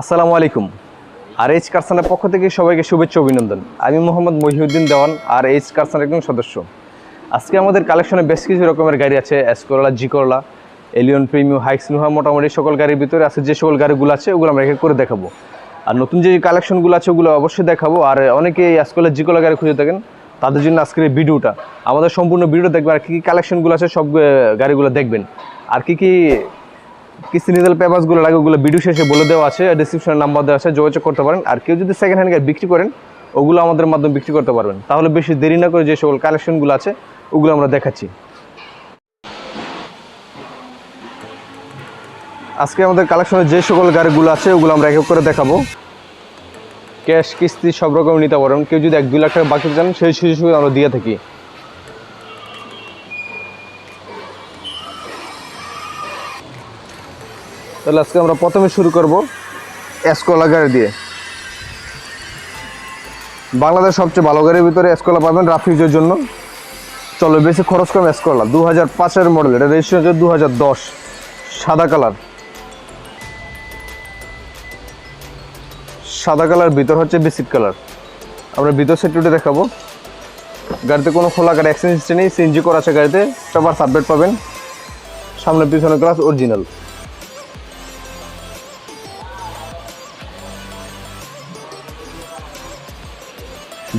আসসালামু আলাইকুম। আর এইচ কারসানের পক্ষ থেকে সবাইকে শুভেচ্ছা অভিনন্দন। আমি মোহাম্মদ মহিউদ্দিন দেওয়ান, আর এইচ কারসানের একজন সদস্য। আজকে আমাদের কালেকশনে বেশ কিছু রকমের গাড়ি আছে, এস করলা, জি করলা, এলিয়ন প্রিমিয়াম, হাইক্স নোহা, মোটামুটি সকল গাড়ির ভিতরে আছে। যে সকল গাড়িগুলো আছে ওগুলো আমরা এক এক করে দেখাবো। আর নতুন যে কালেকশনগুলো আছে ওগুলো অবশ্যই দেখাবো। আর অনেকে এস করলা, জি করলা গাড়ি খুঁজে থাকেন, তাদের জন্য আজকের এই ভিডিওটা। আমাদের সম্পূর্ণ ভিডিও দেখবেন, আর কী কী কালেকশনগুলো আছে সব গাড়িগুলো দেখবেন। আর কী কী সিনিজাল পেপারসগুলো লাগে ওগুলো ভিডিও শেষে বলে দেওয়া আছে, ডিসক্রিপশনে নাম্বার দেওয়া আছে, যোগাযোগ করতে পারেন। আর কেউ যদি সেকেন্ড হ্যান্ড গাড়ি বিক্রি করেন ওগুলো আমাদের মাধ্যমে বিক্রি করতে পারবেন। তাহলে বেশি দেরি না করে যে সকল কালেকশনগুলো আছে ওগুলো আমরা দেখাচ্ছি। আজকে আমাদের কালেকশনে যে সকল গাড়িগুলো আছে ওগুলো আমরা এক এক করে দেখাবো। ক্যাশ, কিস্তি সব রকম নিতে পারবেন। কেউ যদি 1-2 লাখ টাকা বাকি চান সেই সুযোগ আমরা দিয়ে থাকি। তাহলে আজকে আমরা প্রথমে শুরু করব এসকোলা গাড়ি দিয়ে। বাংলাদেশ সবচেয়ে ভালো গাড়ির ভিতরে এসকোলা পাবেন রাফ ইউজের জন্য। চলো বেশি খরচ কম এসকোলা 2005-এর মডেল, এটা রেজিস্ট্রেশন হচ্ছে 2010, সাদা কালার। সাদা কালার, ভিতর হচ্ছে বিস্কিট কালার। আমরা ভিতর সেটটা দেখাবো। গাড়িতে কোনো খোলা গাড়ি অ্যাক্সিডেন্ট হিস্ট্রি নেই, সিএনজি করা আছে গাড়িতে, পেপার আপডেট পাবেন। সামনে পিছনে গ্লাস অরিজিনাল।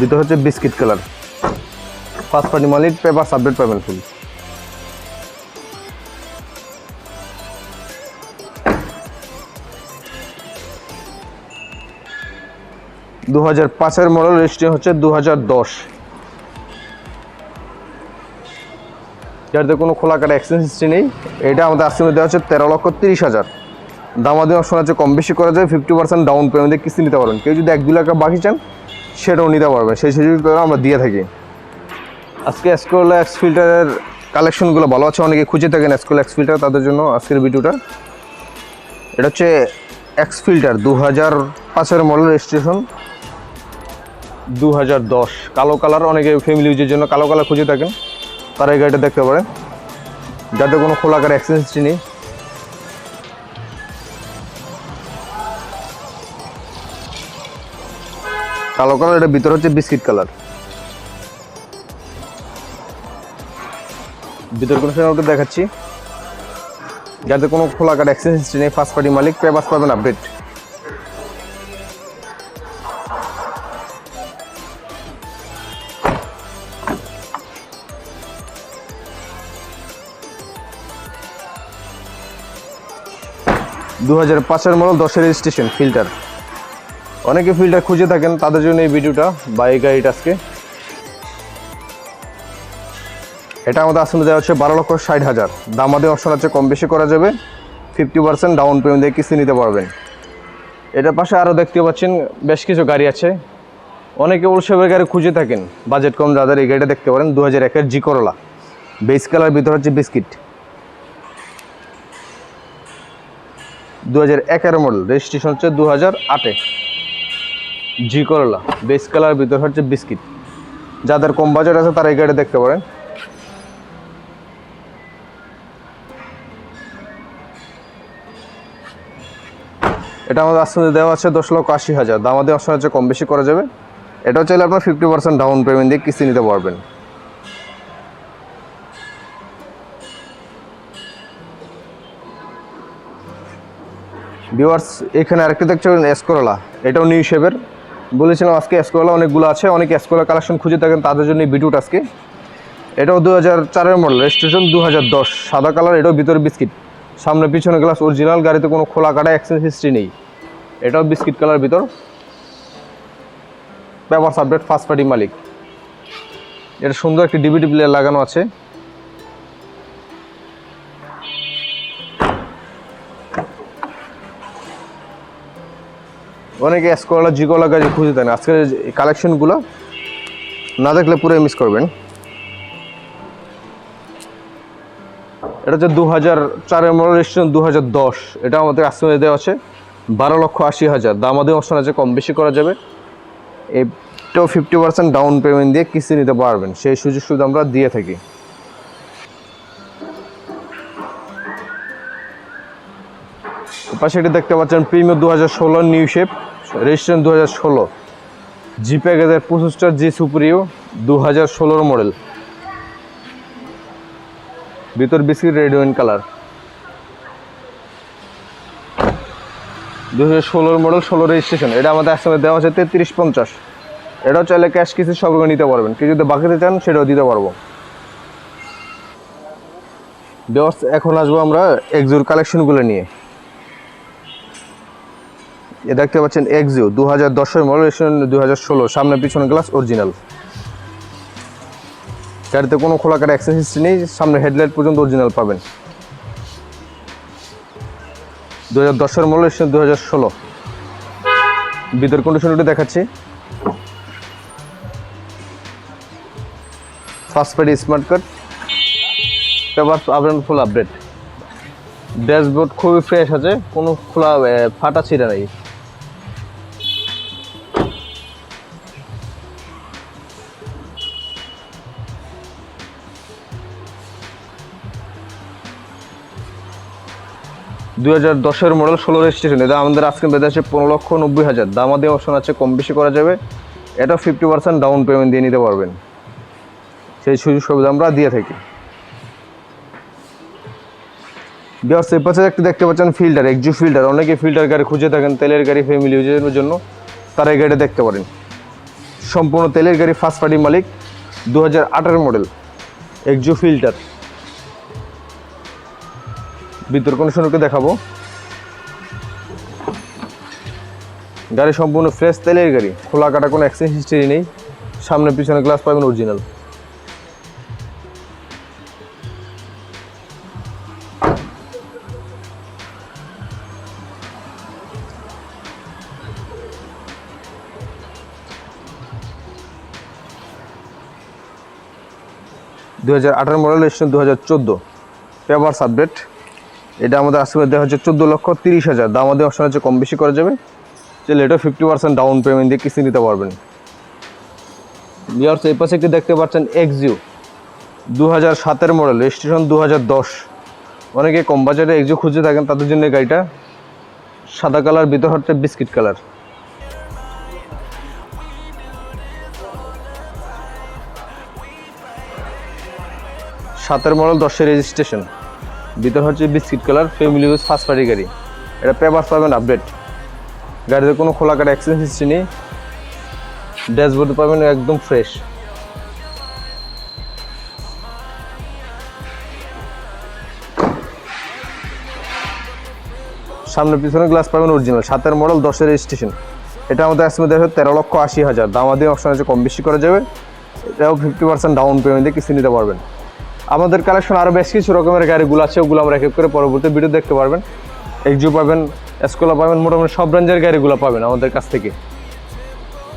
ভিতর হচ্ছে বিস্কিট কালার, ফার্স্ট পার্টি মালিক, পেপার আপডেট পাবেন ফুল। দু 2005-এর মডেল, রেজিস্ট্রেশন হচ্ছে 2010। যাতে কোনো খোলা কাটা অ্যাক্সিডেন্ট হিস্ট্রি নেই। এটা আমাদের আস্তিমে দেওয়া হচ্ছে 13,30,000। দামাদি অপশন আছে, কম বেশি করা যায়। 50% ডাউন পেমেন্টে কিস্তি নিতে পারবেন। কেউ যদি 1-2 লাখ বাকি চান সেটাও নিতে পারবেন, সেই সুযোগ আমরা দিয়ে থাকি। আজকে এসকোলা এক্স ফিল্টারের কালেকশনগুলো ভালো আছে, অনেকে খুঁজে থাকেন এসকোলা এক্স ফিল্টার, তাদের জন্য আজকের ভিডিওটা। এটা হচ্ছে এক্স ফিল্টার 2005-এর মডেল, রেজিস্ট্রেশন 2010, কালো কালার। অনেকে ফ্যামিলি ইউজের জন্য কালো কালার খুঁজে থাকেন, তারা এই গাড়িটা দেখতে পারেন। যাতে কোনো খোলাকার অ্যাক্সিডেন্ট হিস্ট্রি নেই। কালো কালার, এটা ভিতর হচ্ছে বিস্কিট কালার। ভিতর কোনো সময় দেখাচ্ছি। যাতে কোনো খোলাকার অ্যাক্সিডেন্ট হিস্ট্রি নেই, ফার্স্ট পার্টি মালিক, পেপার পাবেন আপডেট। দু 2005-এর মডেল, 10-এর রেজিস্ট্রেশন, ফিল্টার। অনেকে ফিল্টার খুঁজে থাকেন, তাদের জন্য এই ভিডিওটা বা এই গাড়িটা আজকে। এটা আমাদের আসলে দেওয়া হচ্ছে 12,60,000। দামাদি অপশন আছে, কম বেশি করা যাবে। 50% ডাউন পেমেন্ট দিয়ে কিস্তি নিতে পারবেন। এটার পাশে আরও দেখতে পাচ্ছেন বেশ কিছু গাড়ি আছে। অনেকে ওলসেপের গাড়ি খুঁজে থাকেন, বাজেট কম যাদের, এই গাড়িটা দেখতে পারেন। 2001-এর জি করলা, বেস কালার, ভিতর হচ্ছে বিস্কিট। 2001-এর মডেল, রেজিস্ট্রেশন হচ্ছে 2008-এ, জি করলা, বেস কালার, ভিতর হচ্ছে বিস্কিট। যাদের কম বাজেট আছে তারা এই গাড়ি দেখতে পারেন। এটা আমাদের আসলে দেওয়া আছে 10,80,000। দামাদি অপশন আছে, কম বেশি করা যাবে। এটাও চাইলে আপনার 50% ডাউন পেমেন্ট দিয়ে কিস্তি নিতে পারবেন। ভিউয়ার্স, এখানে আরেকটা দেখছেন এসকোলা, এটাও নিউ শেপের। বলেছিলাম আজকে এসকোলা অনেকগুলো আছে, অনেকে এসকোলা কালেকশন খুঁজে থাকেন, তাদের জন্য এই ভিডিওটা আজকে। এটাও 2004-এর মডেল, রেজিস্ট্রেশন 2010, সাদা কালার। এটাও ভিতরে বিস্কিট, সামনে পিছনে গ্লাস অরিজিনাল। গাড়িতে কোনো খোলা কাটা অ্যাক্সিডেন্ট হিস্ট্রি নেই। এটাও বিস্কিট কালার, ভিতর পেপার আপডেট, ফার্স্ট পার্টি মালিক। এটা সুন্দর একটি ডিভিডি প্লেয়ার লাগানো আছে। অনেকে এসকোলা, জিকোলা গাড়ি খুঁজে থাকেন, আজকের এই কালেকশনগুলো না দেখলে পুরো মিস করবেন। এটা হচ্ছে 2004-এর মডেল, রেজিস্ট্রেশন 2010। এটা আমাদের আজকে দেওয়া আছে 12,80,000। দামাদি অপশন আছে, কম বেশি করা যাবে। এটাও 50% ডাউন পেমেন্ট দিয়ে কিস্তি নিতে পারবেন, সেই সুযোগ সুবিধা আমরা দিয়ে থাকি। পাশে এটি দেখতে পাচ্ছেন প্রিমিয়ার 2016 নিউ শেপ, রেজিস্ট্রেশন 2016, জি প্যাকেজের 25 জি সুপ্রিও 2016 মডেল, ভিতর biscuit red wine colour, 2016 model, 16 registration. এটা আমাদের একসঙ্গে দেওয়া আছে 3350। এটাও চাইলে ক্যাশ কিস্তি সবকে নিতে পারবেন, কেউ যদি বাকিতে চান সেটাও দিতে পারবো। এখন আসবো আমরা এক্সিওর কালেকশনগুলো নিয়ে। এ দেখতে পাচ্ছেন এক্সিও 2010 মডেল, রেজিস্ট্রেশন 2016, সামনে পিছনে গ্লাস অরিজিনাল, গাড়িতে কোনো খোলাকাটা অ্যাক্সেস হিস্ট্রি নেই, সামনে হেডলাইট পর্যন্ত অরিজিনাল পাবেন। 2010 মডেল, রেজিস্ট্রেশন 2016। ভিতর কন্ডিশনটি দেখাচ্ছি। First party smart card, paper update, full update, dashboard খুবই ফ্রেশ আছে, কোনো খোলা ফাটা ছিঁড়া নেই। দুই 2010 মডেল, 16 রেজিস্ট্রেশন। এটা আমাদের আজকে বেঁধে আছে 15,90,000। দামাদি অপশন আছে, কম বেশি করা যাবে। এটা 50% ডাউন পেমেন্ট দিয়ে নিতে পারবেন, সেই সুযোগ সুবিধা আমরা দিয়ে থাকি। বিয়ার্স এই পাশে একটি দেখতে পাচ্ছেন ফিল্টার, এক্সিও ফিল্টার। অনেকে ফিল্টার গাড়ি খুঁজে থাকেন, তেলের গাড়ি ফ্যামিলি ইউজের জন্য, তারা এই গাড়িটা দেখতে পারেন। সম্পূর্ণ তেলের গাড়ি, ফার্স্ট পার্টি মালিক, 2018 মডেল, এক্সিও ফিল্টার। ভিতর কন্ডিশনকে দেখাবো। গাড়ি সম্পূর্ণ ফ্রেশ তেলের গাড়ি, খোলা কাটা কোনো অ্যাক্সিডেন্ট হিস্ট্রি নেই, সামনে পিছনে গ্লাস পাবেন অরিজিনাল। দুই 2018 মডেল, রেজিস্ট্রেশন 2014, পেপারস আপডেট। এটা আমাদের আজকে দেওয়া হচ্ছে 14,30,000। দাম আমাদের অপশন আছে, কম বেশি করা যাবে। চলে এটা 50% ডাউন পেমেন্ট দিয়ে কিস্তি নিতে পারবেন। বিয়ার্স এই পাশে একটি দেখতে পাচ্ছেন এক্সিও 2007 মডেল, রেজিস্ট্রেশন 2010। অনেকে কম বাজারে এক্সিও খুঁজে থাকেন, তাদের জন্য গাড়িটা সাদা কালার, ভিতর হচ্ছে বিস্কিট কালার। সাতের মডেল, 10 রেজিস্ট্রেশন, ভিতর হচ্ছে biscuit colour, family use, first party গাড়ি। এটা পেপারস পাবেন আপডেট, গাড়িতে কোনো খোলাকাটা অ্যাক্সিডেন্ট হিস্ট্রি নেই, ড্যাশবোর্ড পাবেন একদম ফ্রেশ। সামনে পিছনে গ্লাস পাবেন অরিজিনাল, 7 মডেল, 10 রেজিস্ট্রেশন। এটা আমাদের আজকে দেখা 13,80,000। দাম দিয়ে অপশন আছে, কম বেশি করা যাবে। এটাও 50% ডাউন পেমেন্ট দিয়ে কিস্তি নিতে পারবেন। আমাদের কালেকশন আরও বেশ কিছু রকমের গাড়িগুলো আছে, ওগুলো আমরা এক এক করে পরবর্তী ভিডিও দেখতে পারবেন। এক্সিও পাবেন, এসকোলা পাবেন, মোটামুটি সব রেঞ্জের গাড়িগুলো পাবেন আমাদের কাছ থেকে।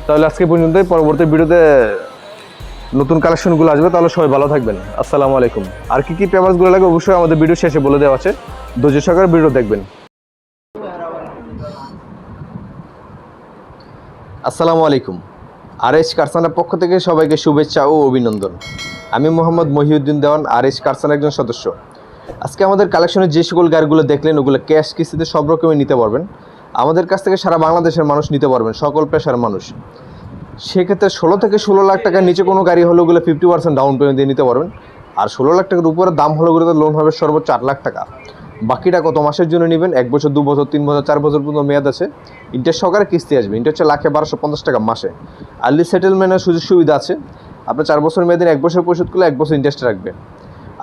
তাহলে আজকে পর্যন্তই, পরবর্তী ভিডিওতে নতুন কালেকশনগুলো আসবে। তাহলে সবাই ভালো থাকবেন, আসসালামু আলাইকুম। আর কি কি পেপারসগুলো লাগে অবশ্যই আমাদের ভিডিও শেষে বলে দেওয়া আছে, ধৈর্য সহকারে ভিডিও দেখবেন। আসসালামু আলাইকুম। আরএস কারসানার পক্ষ থেকে সবাইকে শুভেচ্ছা ও অভিনন্দন। আমি মোহাম্মদ মহিউদ্দিন দেওয়ান, আরএস কারসানার একজন সদস্য। আজকে আমাদের কালেকশনে যে সকল গাড়িগুলো দেখলেন, ওগুলো ক্যাশ কিস্তিতে সব রকমই নিতে পারবেন। আমাদের কাছ থেকে সারা বাংলাদেশের মানুষ নিতে পারবেন, সকল পেশার মানুষ। সেক্ষেত্রে 16 থেকে 16 লাখ টাকার নিচে কোনো গাড়ি হলে ওগুলো 50% ডাউন পেমেন্ট দিয়ে নিতে পারবেন। আর 16 লাখ টাকার উপরে দাম হলে ওগুলোতে লোন হবে সর্বোচ্চ 8 লাখ টাকা। বাকিটা কত মাসের জন্য নেবেন, 1 বছর, 2 বছর, 3 বছর, 4 বছর পর্যন্ত মেয়াদ আছে। ইন্টারেস্ট সহকারে কিস্তি আসবে। ইন্টারেস্ট হচ্ছে 1,1250 টাকা মাসে। আর্লি সেটেলমেন্টের সুযোগ সুবিধা আছে। আপনার 4 বছর মেয়াদের 1 বছর পরিশোধ করলে 1 বছর ইন্টারেস্ট রাখবে।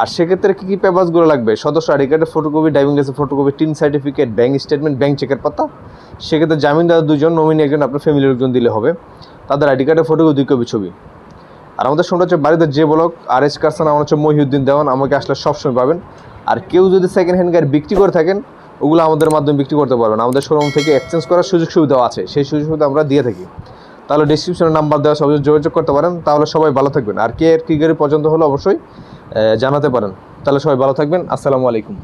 আর সেক্ষেত্রে কী কী পেপারসগুলো লাগবে, সদস্য আইডি কার্ডের photocopy, driving licence photocopy, tin certificate, bank statement, bank চেকের পাতা। সেক্ষেত্রে জামিনদার 2 জন, নমিনি 1 জন, আপনার ফ্যামিলির 1 জন দিলে হবে। তাদের আইডি কার্ডের ফটোকপি, 2 কপি ছবি। আর আমাদের শোনা হচ্ছে বাড়িতে যে ব্লক, আরএস কারসানা, আমার হচ্ছে মহিউদ্দিন দেওয়ান। আমাকে আসলে সবসময় পাবেন। আর কেউ যদি সেকেন্ড হ্যান্ড গাড়ি বিক্রি করে থাকেন, ওগুলো আমাদের মাধ্যমে বিক্রি করতে পারবেন। আমাদের শোরুম থেকে এক্সচেঞ্জ করার সুযোগ সুবিধাও আছে, সেই সুযোগ সুবিধা আমরা দিয়ে থাকি। তাহলে ডিসক্রিপশনে নাম্বার দেওয়া, সবাই যোগাযোগ করতে পারেন। তাহলে সবাই ভালো থাকবেন। আর কে কী গাড়ি পছন্দ হলো অবশ্যই জানাতে পারেন। তাহলে সবাই ভালো থাকবেন, আসসালামু আলাইকুম।